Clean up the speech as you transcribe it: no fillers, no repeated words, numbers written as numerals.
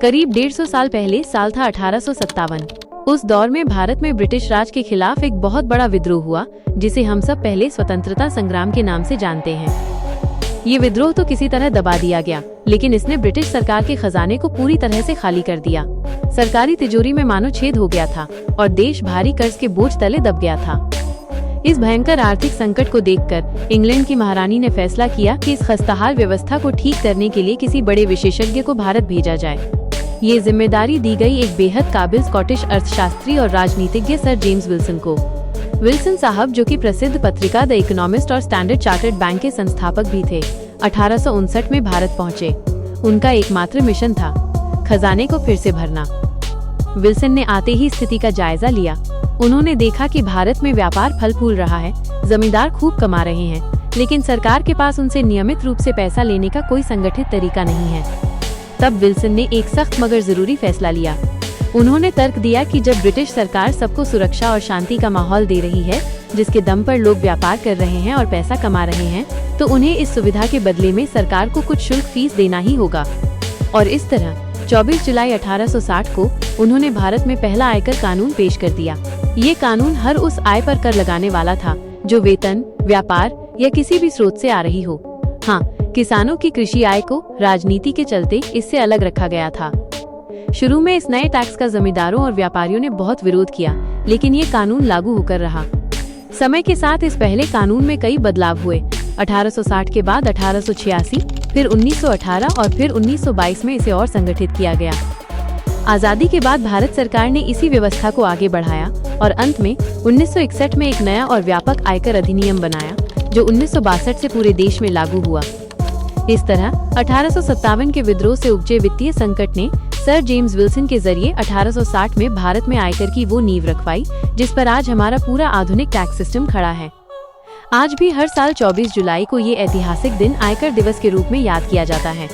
करीब 150 साल पहले साल था 1857। उस दौर में भारत में ब्रिटिश राज के खिलाफ एक बहुत बड़ा विद्रोह हुआ, जिसे हम सब पहले स्वतंत्रता संग्राम के नाम से जानते हैं। ये विद्रोह तो किसी तरह दबा दिया गया, लेकिन इसने ब्रिटिश सरकार के खजाने को पूरी तरह से खाली कर दिया। सरकारी तिजोरी में मानो छेद हो गया था और देश भारी कर्ज के बोझ तले दब गया था। इस भयंकर आर्थिक संकट को देखकर इंग्लैंड की महारानी ने फैसला किया कि इस खस्ताहाल व्यवस्था को ठीक करने के लिए किसी बड़े विशेषज्ञ को भारत भेजा जाए। ये जिम्मेदारी दी गई एक बेहद काबिल स्कॉटिश अर्थशास्त्री और राजनीतिज्ञ सर जेम्स विल्सन को। विल्सन साहब, जो कि प्रसिद्ध पत्रिका द इकोनॉमिस्ट और स्टैंडर्ड चार्टर्ड बैंक के संस्थापक भी थे, 1859 में भारत पहुंचे। उनका एकमात्र मिशन था खजाने को फिर से भरना। विल्सन ने आते ही स्थिति का जायजा लिया। उन्होंने देखा कि भारत में व्यापार फल फूल रहा है, जमींदार खूब कमा रहे हैं, लेकिन सरकार के पास उनसे नियमित रूप से पैसा लेने का कोई संगठित तरीका नहीं है। तब विल्सन ने एक सख्त मगर जरूरी फैसला लिया। उन्होंने तर्क दिया कि जब ब्रिटिश सरकार सबको सुरक्षा और शांति का माहौल दे रही है, जिसके दम पर लोग व्यापार कर रहे हैं और पैसा कमा रहे हैं, तो उन्हें इस सुविधा के बदले में सरकार को कुछ शुल्क फीस देना ही होगा। और इस तरह 24 जुलाई 1860 को उन्होंने भारत में पहला आयकर कानून पेश कर दिया। ये कानून हर उस आय पर कर लगाने वाला था जो वेतन, व्यापार या किसी भी स्रोत से आ रही हो। हाँ, किसानों की कृषि आय को राजनीति के चलते इससे अलग रखा गया था। शुरू में इस नए टैक्स का जमींदारों और व्यापारियों ने बहुत विरोध किया, लेकिन ये कानून लागू होकर रहा। समय के साथ इस पहले कानून में कई बदलाव हुए। 1860 के बाद 1886, फिर 1918 और फिर 1922 में इसे और संगठित किया गया। आजादी के बाद भारत सरकार ने इसी व्यवस्था को आगे बढ़ाया और अंत में 1961 में एक नया और व्यापक आयकर अधिनियम बनाया, जो 1962 से पूरे देश में लागू हुआ। इस तरह 1857 के विद्रोह से उपजे वित्तीय संकट ने सर जेम्स विल्सन के जरिए 1860 में भारत में आयकर की वो नींव रखवाई, जिस पर आज हमारा पूरा आधुनिक टैक्स सिस्टम खड़ा है। आज भी हर साल 24 जुलाई को ये ऐतिहासिक दिन आयकर दिवस के रूप में याद किया जाता है।